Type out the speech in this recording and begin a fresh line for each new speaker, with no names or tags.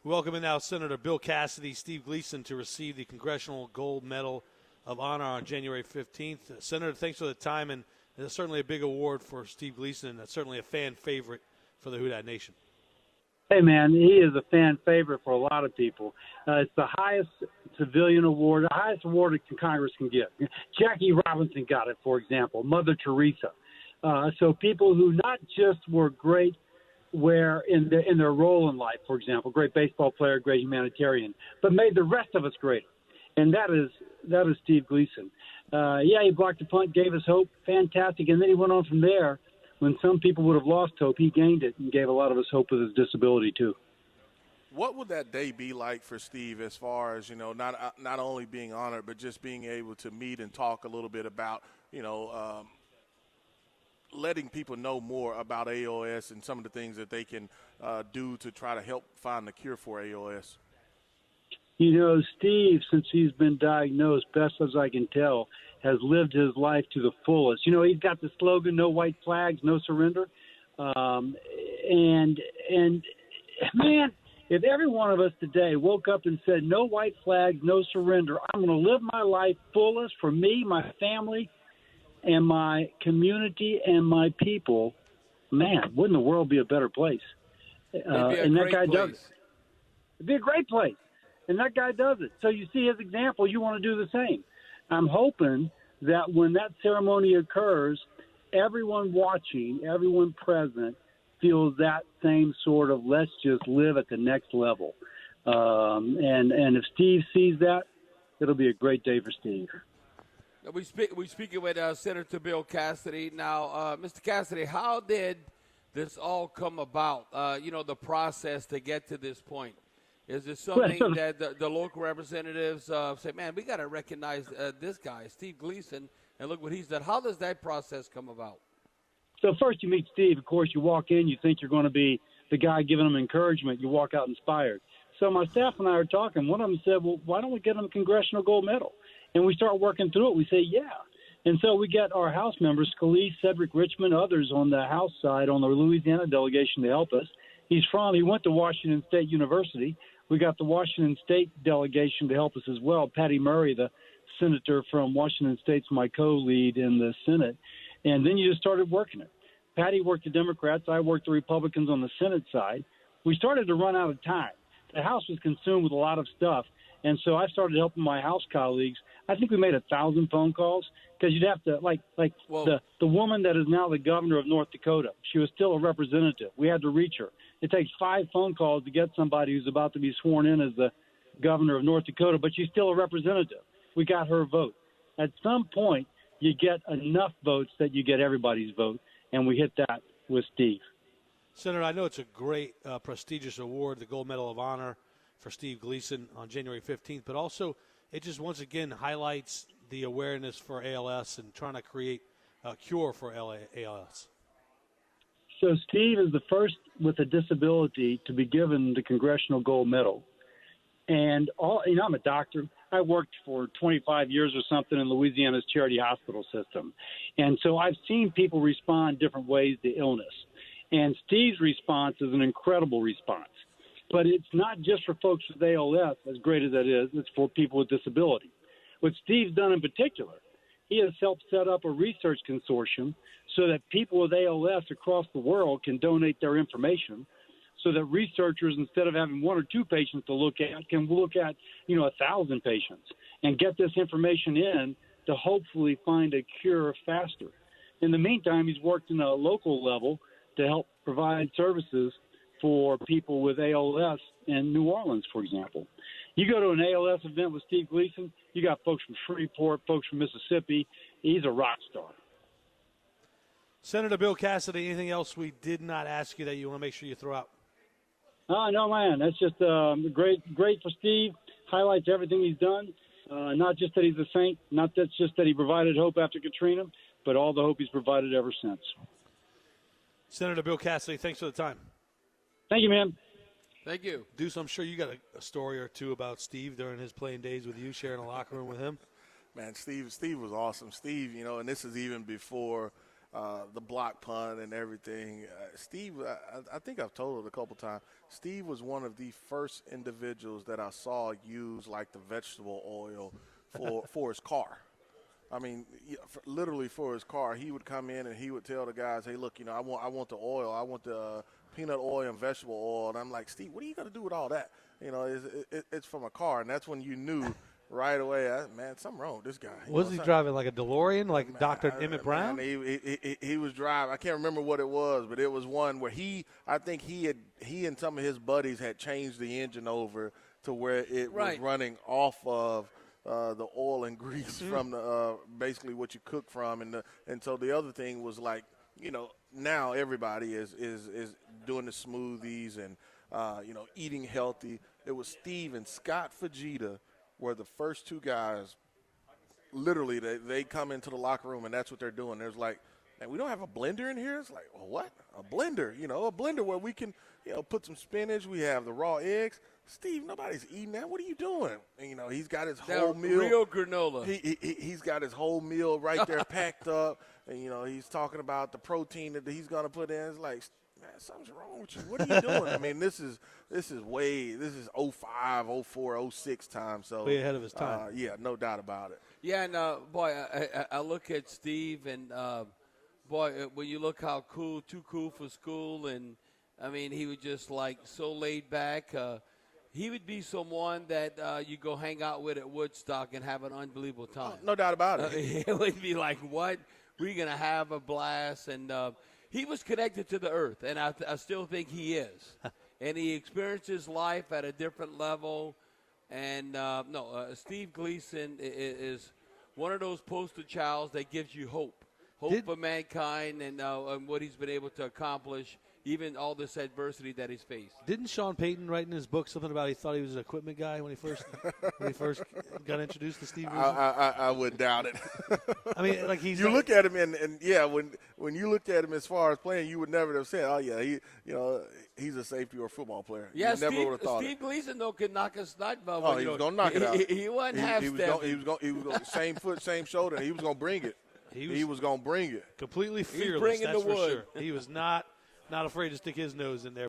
Welcoming now Senator Bill Cassidy, Steve Gleason to receive the Congressional Gold Medal of Honor on January 15th. Senator, thanks for the time, and it's certainly a big award for Steve Gleason, and it's certainly a fan favorite for the Houdat Nation.
Hey, man, he is a fan favorite for a lot of people. It's the highest civilian award, the highest award that Congress can give. Jackie Robinson got it, for example, Mother Teresa. So people who not just were great where in their role in life, for example, great baseball player, great humanitarian, but made the rest of us greater. And that is Steve Gleason. He blocked the punt, gave us hope, fantastic. And then he went on from there. When some people would have lost hope, he gained it and gave a lot of us hope with his disability too.
What would that day be like for Steve as far as, not only being honored, but just being able to meet and talk a little bit about, letting people know more about ALS and some of the things that they can do to try to help find the cure for ALS?
Steve, since he's been diagnosed, best as I can tell, has lived his life to the fullest. He's got the slogan, no white flags, no surrender. And man, if every one of us today woke up and said, no white flags, no surrender, I'm going to live my life fullest for me, my family, and my community and my people, man, wouldn't the world be a better place?
And that guy does it.
It'd be a great place. And that guy does it. So you see his example, you want to do the same. I'm hoping that when that ceremony occurs, everyone watching, everyone present feels that same sort of let's just live at the next level. And if Steve sees that, it'll be a great day for Steve.
We speaking with Senator Bill Cassidy. Now, Mr. Cassidy, how did this all come about, the process to get to this point? Is it something that the local representatives say, man, we got to recognize this guy, Steve Gleason, and look what he's done? How does that process come about?
So first you meet Steve. Of course, you walk in, you think you're going to be the guy giving them encouragement. You walk out inspired. So my staff and I are talking. One of them said, well, why don't we get him a Congressional Gold Medal? And we start working through it. We say, yeah. And so we get our House members, Scalise, Cedric Richmond, others on the House side, on the Louisiana delegation to help us. He went to Washington State University. We got the Washington State delegation to help us as well. Patty Murray, the senator from Washington State's my co-lead in the Senate. And then you just started working it. Patty worked the Democrats. I worked the Republicans on the Senate side. We started to run out of time. The House was consumed with a lot of stuff. And so I started helping my House colleagues. I think we made 1,000 phone calls because you'd have to, the woman that is now the governor of North Dakota, she was still a representative. We had to reach her. It takes 5 phone calls to get somebody who's about to be sworn in as the governor of North Dakota, but she's still a representative. We got her vote. At some point, you get enough votes that you get everybody's vote, and we hit that with Steve.
Senator, I know it's a great, prestigious award, the Gold Medal of Honor for Steve Gleason on January 15th, but also it just once again highlights the awareness for ALS and trying to create a cure for ALS.
So Steve is the first with a disability to be given the Congressional Gold Medal. And I'm a doctor. I worked for 25 years or something in Louisiana's charity hospital system. And so I've seen people respond different ways to illness. And Steve's response is an incredible response. But it's not just for folks with ALS, as great as that is, it's for people with disability. What Steve's done in particular, he has helped set up a research consortium so that people with ALS across the world can donate their information so that researchers, instead of having 1 or 2 patients to look at, can look at, 1,000 patients and get this information in to hopefully find a cure faster. In the meantime, he's worked in a local level to help provide services for people with ALS in New Orleans, for example. You go to an ALS event with Steve Gleason, you got folks from Shreveport, folks from Mississippi. He's a rock star.
Senator Bill Cassidy, anything else we did not ask you that you want to make sure you throw out?
No, man. That's just great for Steve. Highlights everything he's done. Not just that he's a saint, not that's just that he provided hope after Katrina, but all the hope he's provided ever since.
Senator Bill Cassidy, thanks for the time.
Thank you, man.
Thank you.
Deuce, I'm sure you got a story or two about Steve during his playing days with you, sharing a locker room with him.
Man, Steve was awesome. Steve, and this is even before the block punt and everything. Steve, I think I've told it a couple times, Steve was one of the first individuals that I saw use like the vegetable oil for his car. I mean, literally for his car, he would come in and he would tell the guys, "Hey, look, I want the oil. I want the peanut oil and vegetable oil." And I'm like, "Steve, what are you going to do with all that? It's from a car." And that's when you knew right away, man, something wrong with this guy.
Was he driving like a DeLorean, like Dr. Emmett Brown?
He was driving. I can't remember what it was, but it was one where I think he and some of his buddies had changed the engine over to where it was running off of the oil and grease from the basically what you cook from, and so the other thing was like, now everybody is doing the smoothies and eating healthy. It was Steve and Scott Fujita were the first two guys. Literally, they come into the locker room and that's what they're doing. There's like, man, we don't have a blender in here. It's like, well, what? A blender? A blender where we can put some spinach. We have the raw eggs. Steve, nobody's eating that. What are you doing? And, he's got his whole meal.
Real granola.
He's got his whole meal right there packed up. And, he's talking about the protein that he's going to put in. It's like, man, something's wrong with you. What are you doing? I mean, this is 05, 04, 06 time. So
way ahead of his time.
Yeah, no doubt about it.
Yeah, and, boy, I look at Steve, and, boy, when you look how too cool for school, and, I mean, he was just, like, so laid back. He would be someone that you go hang out with at Woodstock and have an unbelievable time.
No doubt about it.
It would be like, what? We're going to have a blast. And he was connected to the earth, and I still think he is. And he experienced his life at a different level. And, Steve Gleason is one of those poster childs that gives you hope for mankind and what he's been able to accomplish, even all this adversity that he's faced.
Didn't Sean Payton write in his book something about he thought he was an equipment guy when he first got introduced to Steve Gleason?
I would doubt it.
I mean, like
you look at him and when you looked at him as far as playing, you would never have said, "Oh yeah, he's a safety or a football player."
Yeah,
you never would have thought
Steve Gleason though could knock a snot bubble.
Oh, he was gonna knock it out.
He wasn't half step.
He was going same foot, same shoulder. And he was gonna bring it. He was gonna bring it.
Completely fearless.
Bringing
That's
the
for
wood.
sure. He was not afraid to stick his nose in there.